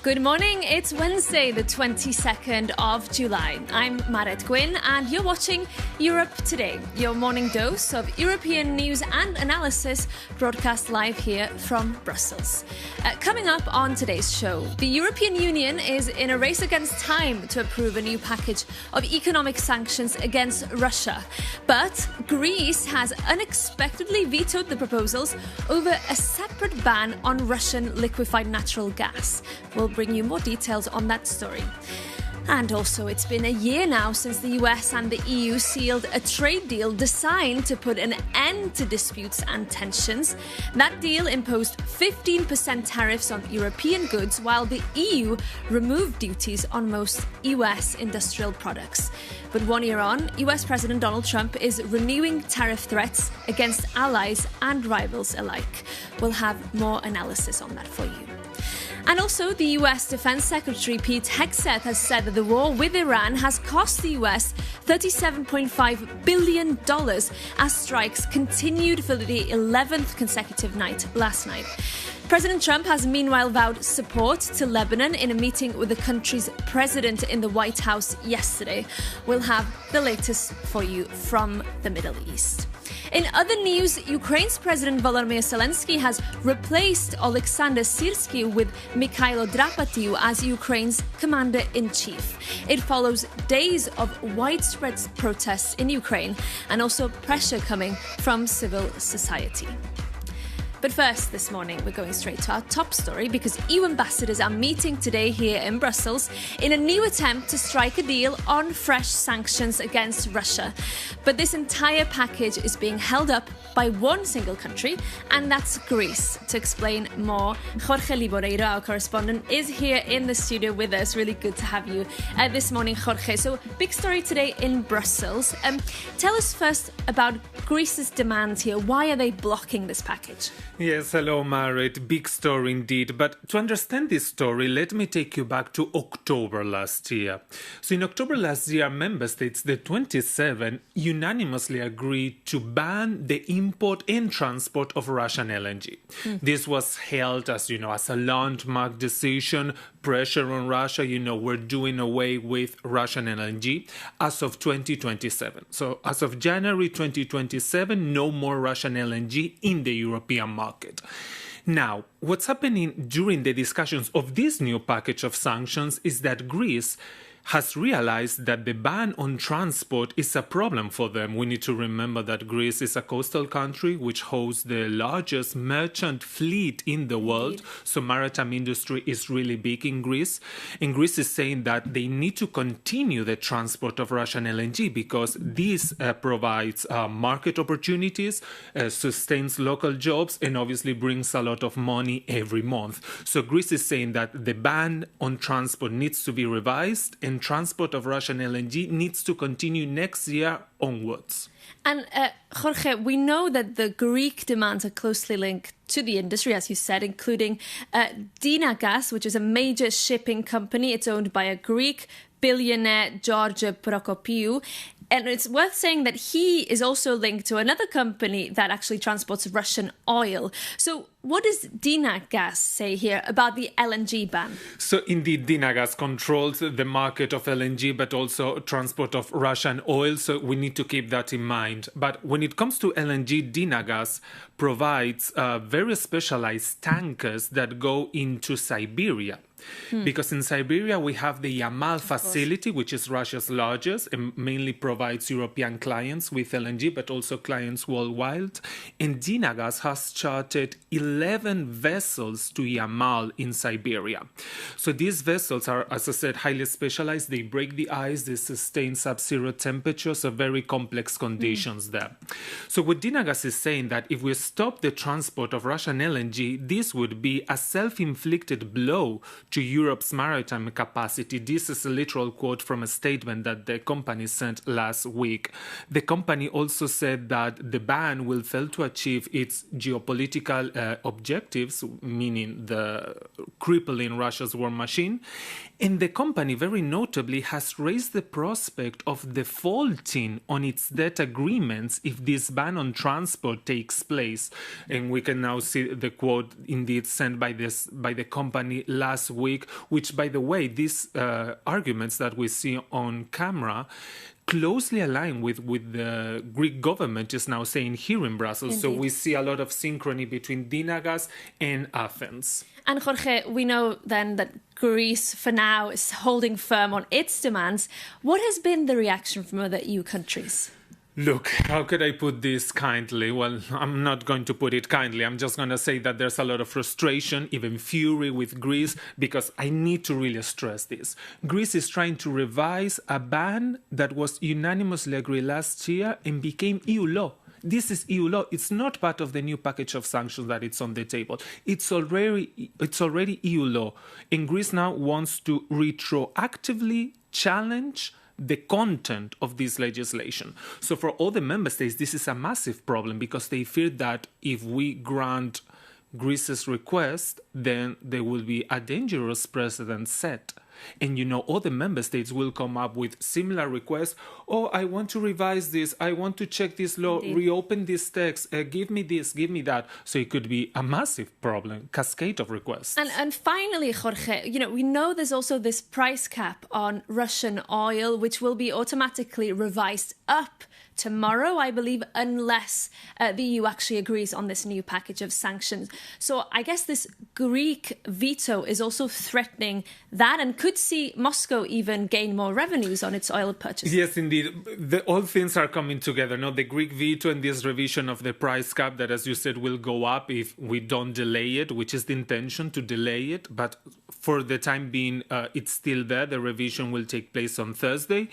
Good morning, it's Wednesday, the 22nd of July. I'm Maret Gwyn and you're watching Europe Today, your morning dose of European news and analysis broadcast live here from Brussels. Coming up on today's show, the European Union is in a race against time to approve a new package of economic sanctions against Russia. But Greece has unexpectedly vetoed the proposals over a separate ban on Russian liquefied natural gas. We'll bring you more details on that story. And also, it's been a year now since the US and the EU sealed a trade deal designed to put an end to disputes and tensions. That deal imposed 15% tariffs on European goods, while the EU removed duties on most US industrial products. But 1 year on, US President Donald Trump is renewing tariff threats against allies and rivals alike. We'll have more analysis on that for you. And also, the US Defense Secretary Pete Hegseth has said that the war with Iran has cost the US $37.5 billion as strikes continued for the 11th consecutive night last night. President Trump has meanwhile vowed support to Lebanon in a meeting with the country's president in the White House yesterday. We'll have the latest for you from the Middle East. In other news, Ukraine's President Volodymyr Zelensky has replaced Oleksandr Syrski with Mikhailo Drapatyu as Ukraine's commander-in-chief. It follows days of widespread protests in Ukraine and also pressure coming from civil society. But first, this morning, we're going straight to our top story because EU ambassadors are meeting today here in Brussels in a new attempt to strike a deal on fresh sanctions against Russia. But this entire package is being held up by one single country, and that's Greece. To explain more, Jorge Liboreiro, our correspondent, is here in the studio with us. Really good to have you this morning, Jorge. So, big story today in Brussels. Tell us first about Greece's demands here. Why are they blocking this package? Yes, hello, Marit. Big story indeed. But to understand this story, let me take you back to October last year. So in October last year, member states, the 27, unanimously agreed to ban the import and transport of Russian LNG. This was held as, as a landmark decision, pressure on Russia, we're doing away with Russian LNG as of 2027. So as of January 2027, no more Russian LNG in the European market. Now, what's happening during the discussions of this new package of sanctions is that Greece has realized that the ban on transport is a problem for them. We need to remember that Greece is a coastal country which hosts the largest merchant fleet in the world. So maritime industry is really big in Greece. And Greece is saying that they need to continue the transport of Russian LNG because this provides market opportunities, sustains local jobs, and obviously brings a lot of money every month. So Greece is saying that the ban on transport needs to be revised and transport of Russian LNG needs to continue next year onwards. And Jorge, we know that the Greek demands are closely linked to the industry, as you said, including Dynagas, which is a major shipping company. It's owned by a Greek billionaire, George Prokopiou. And it's worth saying that he is also linked to another company that actually transports Russian oil. So what does Dynagas say here about the LNG ban? So indeed, Dynagas controls the market of LNG, but also transport of Russian oil. So we need to keep that in mind. But when it comes to LNG, Dynagas provides very specialized tankers that go into Siberia. Because in Siberia, we have the Yamal facility, which is Russia's largest and mainly provides European clients with LNG, but also clients worldwide. And Dynagas has chartered 11 vessels to Yamal in Siberia. So these vessels are, as I said, highly specialized. They break the ice, they sustain sub-zero temperatures, so very complex conditions there. So what Dynagas is saying that if we're stop the transport of Russian LNG, this would be a self-inflicted blow to Europe's maritime capacity. This is a literal quote from a statement that the company sent last week. The company also said that the ban will fail to achieve its geopolitical objectives, meaning the crippling Russia's war machine. And the company, very notably, has raised the prospect of defaulting on its debt agreements if this ban on transport takes place. And we can now see the quote indeed sent by the company last week, which, by the way, these arguments that we see on camera closely align with the Greek government is now saying here in Brussels. Indeed. So we see a lot of synchrony between Dynagas and Athens. And Jorge, we know then that Greece, for now, is holding firm on its demands. What has been the reaction from other EU countries? Look, how could I put this kindly? Well, I'm not going to put it kindly. I'm just going to say that there's a lot of frustration, even fury with Greece, because I need to really stress this. Greece is trying to revise a ban that was unanimously agreed last year and became EU law. This is EU law. It's not part of the new package of sanctions that it's on the table. It's already EU law. And Greece now wants to retroactively challenge the content of this legislation. So for all the member states, this is a massive problem because they fear that if we grant Greece's request, then there will be a dangerous precedent set. And, all the member states will come up with similar requests. Oh, I want to revise this. I want to check this law, reopen this text, give me this, give me that. So it could be a massive problem, cascade of requests. And finally, Jorge, we know there's also this price cap on Russian oil, which will be automatically revised up tomorrow, I believe, unless the EU actually agrees on this new package of sanctions. So I guess this Greek veto is also threatening that and could see Moscow even gain more revenues on its oil purchases. Yes, indeed. All things are coming together. The Greek veto and this revision of the price cap that, as you said, will go up if we don't delay it, which is the intention, to delay it. But for the time being, it's still there. The revision will take place on Thursday.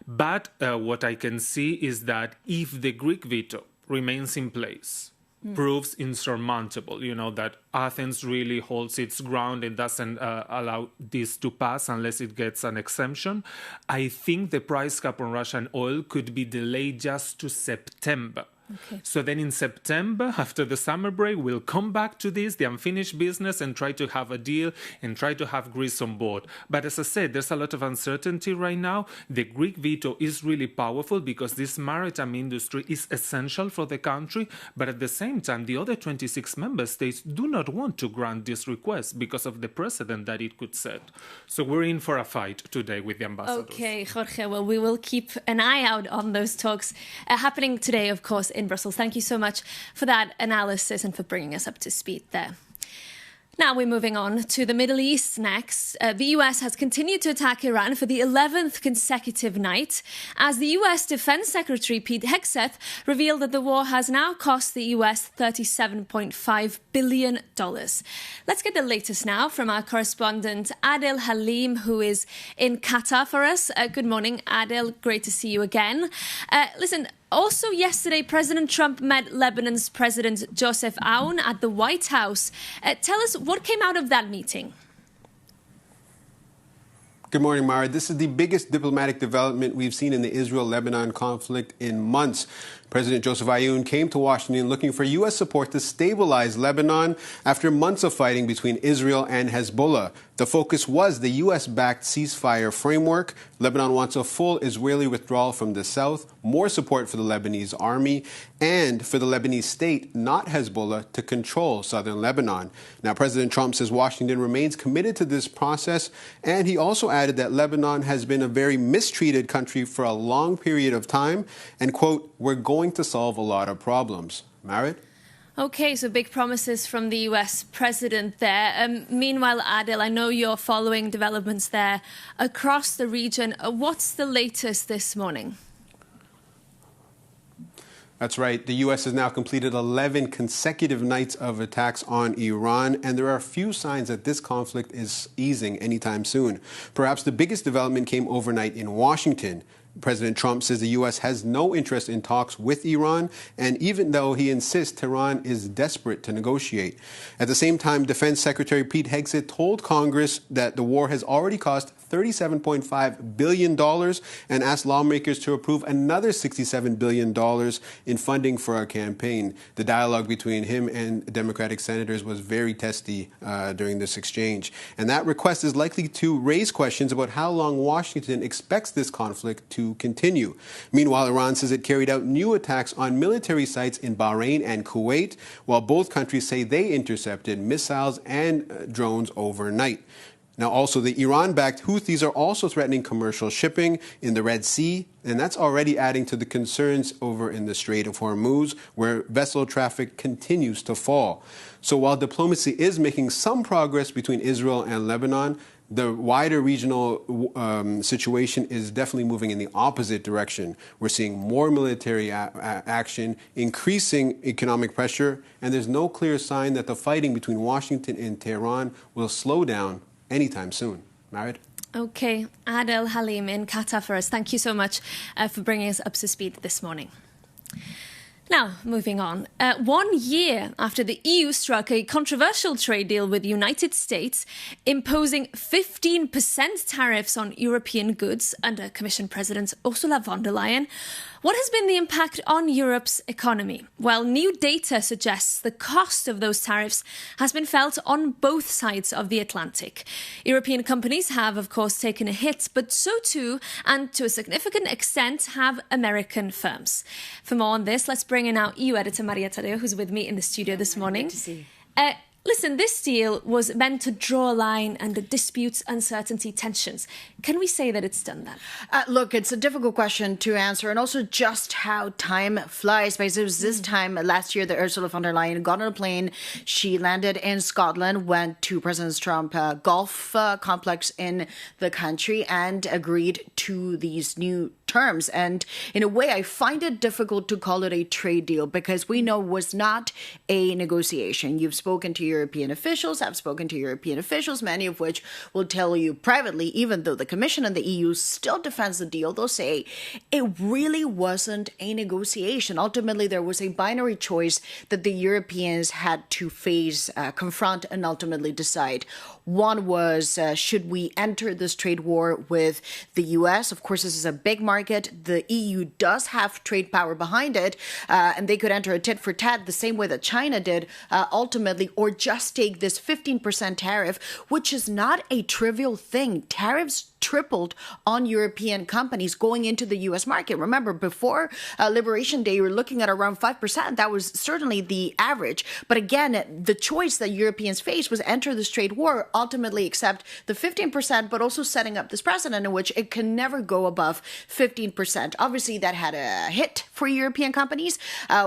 But what I can see is that if the Greek veto remains in place, proves insurmountable, that Athens really holds its ground and doesn't allow this to pass unless it gets an exemption, I think the price cap on Russian oil could be delayed just to September. Okay. So then in September, after the summer break, we'll come back to this, the unfinished business, and try to have a deal and try to have Greece on board. But as I said, there's a lot of uncertainty right now. The Greek veto is really powerful because this maritime industry is essential for the country. But at the same time, the other 26 member states do not want to grant this request because of the precedent that it could set. So we're in for a fight today with the ambassadors. Okay, Jorge, well, we will keep an eye out on those talks happening today, of course, in Brussels. Thank you so much for that analysis and for bringing us up to speed there. Now we're moving on to the Middle East next. The US has continued to attack Iran for the 11th consecutive night as the US Defense Secretary Pete Hegseth revealed that the war has now cost the US $37.5 billion. Let's get the latest now from our correspondent Adel Halim, who is in Qatar for us. Good morning, Adel. Great to see you again. Also yesterday, President Trump met Lebanon's President Joseph Aoun at the White House. Tell us what came out of that meeting. Good morning, Mara. This is the biggest diplomatic development we've seen in the Israel-Lebanon conflict in months. President Joseph Aoun came to Washington looking for U.S. support to stabilize Lebanon after months of fighting between Israel and Hezbollah. The focus was the U.S.-backed ceasefire framework. Lebanon wants a full Israeli withdrawal from the south, more support for the Lebanese army, and for the Lebanese state, not Hezbollah, to control southern Lebanon. Now, President Trump says Washington remains committed to this process, and he also added that Lebanon has been a very mistreated country for a long period of time, and, quote, we're going to solve a lot of problems. Marit? Okay, so big promises from the US president there. Meanwhile, Adil, I know you're following developments there across the region. What's the latest this morning? That's right. The U.S. has now completed 11 consecutive nights of attacks on Iran, and there are few signs that this conflict is easing anytime soon. Perhaps the biggest development came overnight in Washington. President Trump says the U.S. has no interest in talks with Iran, and even though he insists Tehran is desperate to negotiate. At the same time, Defense Secretary Pete Hegseth told Congress that the war has already cost $37.5 billion and asked lawmakers to approve another $67 billion in funding for our campaign. The dialogue between him and Democratic senators was very testy during this exchange. And that request is likely to raise questions about how long Washington expects this conflict to continue. Meanwhile, Iran says it carried out new attacks on military sites in Bahrain and Kuwait, while both countries say they intercepted missiles and drones overnight. Now, also, the Iran-backed Houthis are also threatening commercial shipping in the Red Sea, and that's already adding to the concerns over in the Strait of Hormuz, where vessel traffic continues to fall. So while diplomacy is making some progress between Israel and Lebanon, the wider regional situation is definitely moving in the opposite direction. We're seeing more military action, increasing economic pressure, and there's no clear sign that the fighting between Washington and Tehran will slow down anytime soon. Marit? Okay, Adel Halim in Qatar for us. Thank you so much for bringing us up to speed this morning. Now, moving on. 1 year after the EU struck a controversial trade deal with the United States, imposing 15% tariffs on European goods under Commission President Ursula von der Leyen, what has been the impact on Europe's economy? Well, new data suggests the cost of those tariffs has been felt on both sides of the Atlantic. European companies have, of course, taken a hit, but so too, and to a significant extent, have American firms. For more on this, let's bring in our EU editor, Maria Tadeo, who's with me in the studio this morning. Good to see you. Listen, this deal was meant to draw a line under disputes, uncertainty, tensions. Can we say that it's done that? Look, it's a difficult question to answer, and also just how time flies. Because it was this time last year that Ursula von der Leyen got on a plane. She landed in Scotland, went to President Trump's golf complex in the country, and agreed to these new terms. And in a way, I find it difficult to call it a trade deal because we know it was not a negotiation. You've spoken to European officials, I've spoken to European officials, many of which will tell you privately, even though the Commission and the EU still defends the deal, they'll say it really wasn't a negotiation. Ultimately, there was a binary choice that the Europeans had to face, confront, and ultimately decide. One was, should we enter this trade war with the US? Of course, this is a big market. The EU does have trade power behind it, and they could enter a tit for tat the same way that China did, ultimately, or just take this 15% tariff, which is not a trivial thing. Tariffs tripled on European companies going into the U.S. market. Remember, before Liberation Day, you were looking at around 5%. That was certainly the average. But again, the choice that Europeans faced was enter this trade war, ultimately accept the 15%, but also setting up this precedent in which it can never go above 15%. Obviously, that had a hit for European companies.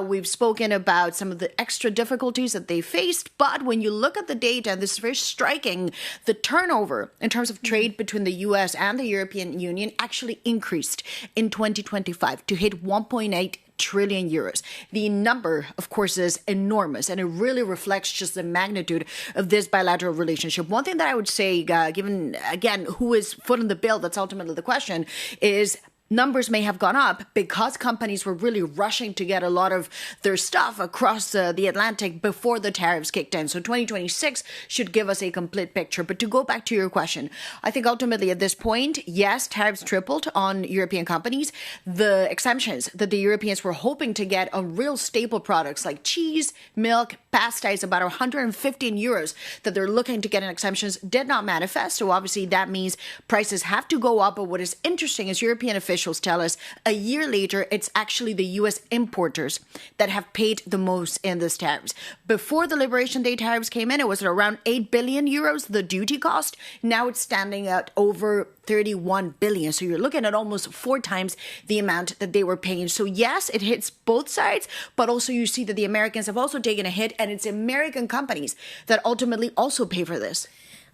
We've spoken about some of the extra difficulties that they faced. But when you look at the data, and this is very striking, the turnover in terms of trade between the U.S. and the European Union actually increased in 2025 to hit 1.8 trillion euros. The number, of course, is enormous, and it really reflects just the magnitude of this bilateral relationship. One thing that I would say, given, again, who is footing the bill, that's ultimately the question, is numbers may have gone up because companies were really rushing to get a lot of their stuff across the Atlantic before the tariffs kicked in. So 2026 should give us a complete picture. But to go back to your question, I think ultimately at this point, yes, tariffs tripled on European companies. The exemptions that the Europeans were hoping to get on real staple products like cheese, milk, pasta is about 115 euros that they're looking to get in exemptions did not manifest. So obviously that means prices have to go up. But what is interesting is European officials tell us a year later, it's actually the U.S. importers that have paid the most in this tariffs. Before the Liberation Day tariffs came in, it was around 8 billion euros, the duty cost. Now it's standing at over 31 billion. So you're looking at almost 4 times the amount that they were paying. So yes, it hits both sides, but also you see that the Americans have also taken a hit, and it's American companies that ultimately also pay for this.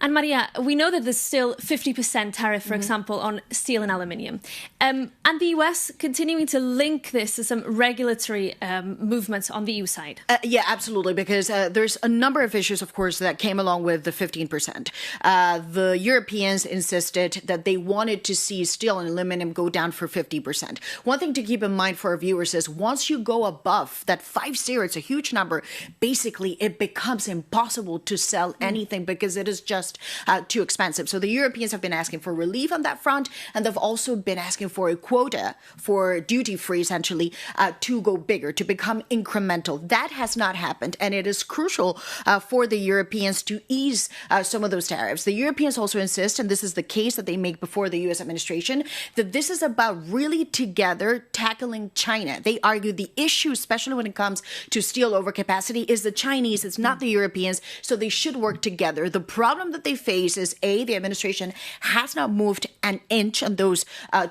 And Maria, we know that there's still 50% tariff, for example, on steel and aluminium. And the US continuing to link this to some regulatory movements on the EU side. Yeah, absolutely, because there's a number of issues, of course, that came along with the 15%. The Europeans insisted that they wanted to see steel and aluminum go down for 50%. One thing to keep in mind for our viewers is once you go above that 50, it's a huge number, basically it becomes impossible to sell anything because it is just too expensive. So the Europeans have been asking for relief on that front, and they've also been asking for a quota for duty-free, essentially, to go bigger, to become incremental. That has not happened, and it is crucial for the Europeans to ease some of those tariffs. The Europeans also insist, and this is the case that they make before the U.S. administration, that this is about really together tackling China. They argue the issue, especially when it comes to steel overcapacity, is the Chinese, it's not the Europeans, so they should work together. The problem that they face is, A, the administration has not moved an inch on those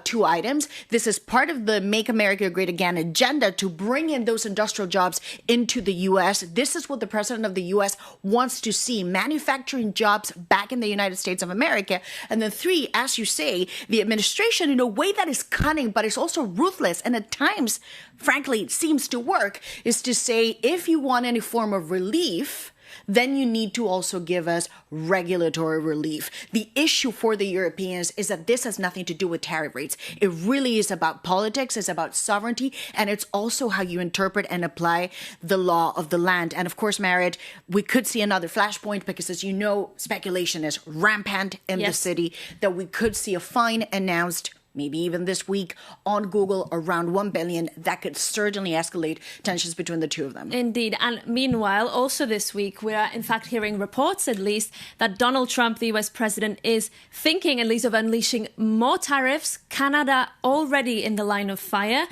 two items. This is part of the Make America Great Again agenda to bring in those industrial jobs into the U.S. This is what the president of the U.S. wants to see, manufacturing jobs back in the United States of America. And then 3, as you say, the administration, in a way that is cunning, but it's also ruthless, and at times, frankly, it seems to work, is to say, if you want any form of relief, then you need to also give us regulatory relief. The issue for the Europeans is that this has nothing to do with tariff rates. It really is about politics, it's about sovereignty, and it's also how you interpret and apply the law of the land. And of course, Marit, we could see another flashpoint because, as you know, speculation is rampant in the city, that we could see a fine announced maybe even this week on Google around $1 billion. That could certainly escalate tensions between the two of them. Indeed. And meanwhile, also this week, we are in fact hearing reports, at least, that Donald Trump, the US president, is thinking at least of unleashing more tariffs. Canada already in the line of fire.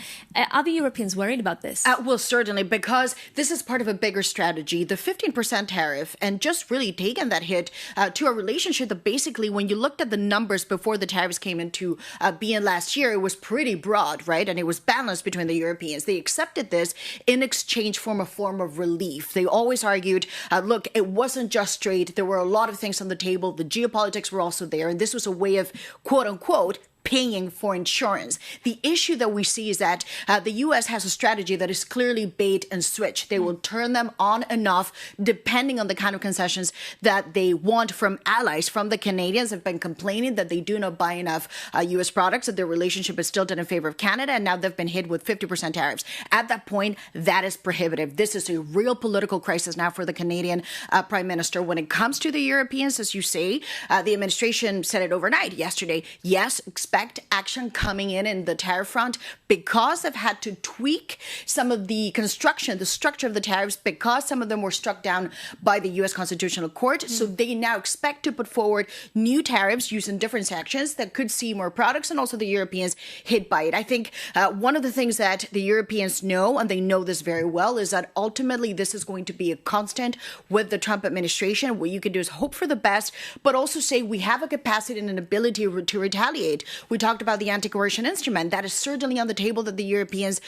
Are the Europeans worried about this? Well, certainly, because this is part of a bigger strategy. The 15% tariff, and just really taken that hit to a relationship that basically, when you looked at the numbers before the tariffs came into being last year, it was pretty broad, right? And it was balanced between the Europeans. They accepted this in exchange for a form of relief. They always argued, look, it wasn't just trade. There were a lot of things on the table. The geopolitics were also there. And this was a way of, quote unquote, paying for insurance. The issue that we see is that the U.S. has a strategy that is clearly bait and switch. They will turn them on and off depending on the kind of concessions that they want from allies. From the Canadians have been complaining that they do not buy enough U.S. products, that their relationship is tilted in favor of Canada, and now they've been hit with 50% tariffs. At that point, that is prohibitive. This is a real political crisis now for the Canadian Prime Minister. When it comes to the Europeans, as you say, the administration said it overnight yesterday. Yes, expect action coming in the tariff front because they've had to tweak some of the construction, the structure of the tariffs, because some of them were struck down by the U.S. Constitutional Court. So they now expect to put forward new tariffs using different sections that could see more products and also the Europeans hit by it. I think one of the things that the Europeans know, and they know this very well, is that ultimately this is going to be a constant with the Trump administration. What you can do is hope for the best, but also say we have a capacity and an ability to retaliate. We talked about the anti-coercion instrument. That is certainly on the table that the Europeans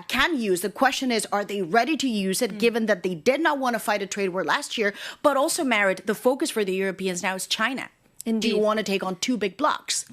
can use. The question is, are they ready to use it, given that they did not want to fight a trade war last year? But also, Marit, the focus for the Europeans now is China. Indeed. Do you want to take on two big blocs?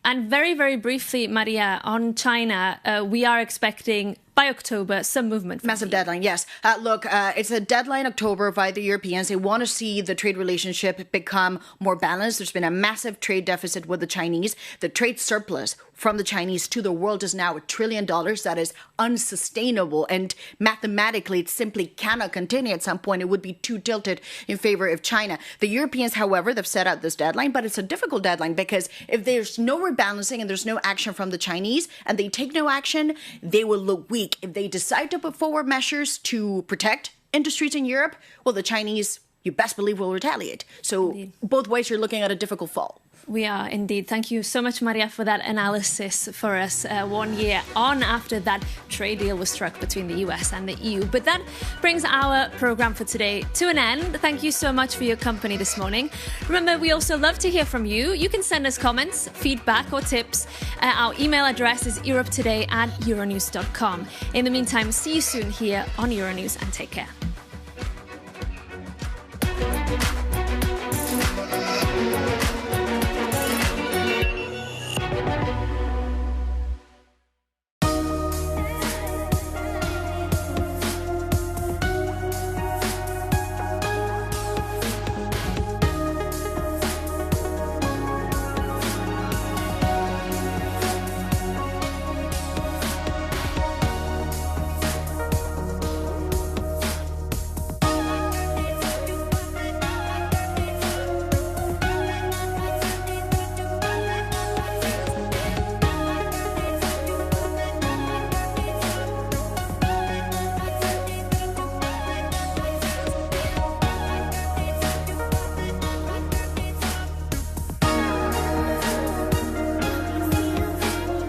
And very, very briefly, Maria, on China, we are expecting by October some movement. Massive deadline, yes. Look, it's a deadline October by the Europeans. They want to see the trade relationship become more balanced. There's been a massive trade deficit with the Chinese. The trade surplus from the Chinese to the world is now $1 trillion. That is unsustainable. And mathematically, it simply cannot continue. At some point, it would be too tilted in favor of China. The Europeans, however, they've set out this deadline, but it's a difficult deadline because if there's no rebalancing and there's no action from the Chinese and they take no action, they will look weak. If they decide to put forward measures to protect industries in Europe, well, the Chinese, you best believe, will retaliate. So indeed, both ways, you're looking at a difficult fall. We are indeed. Thank you so much, Maria, for that analysis for us 1 year on after that trade deal was struck between the US and the EU. But that brings our programme for today to an end. Thank you so much for your company this morning. Remember, we also love to hear from you. You can send us comments, feedback or tips. Our email address is europetoday@euronews.com. In the meantime, see you soon here on Euronews and take care.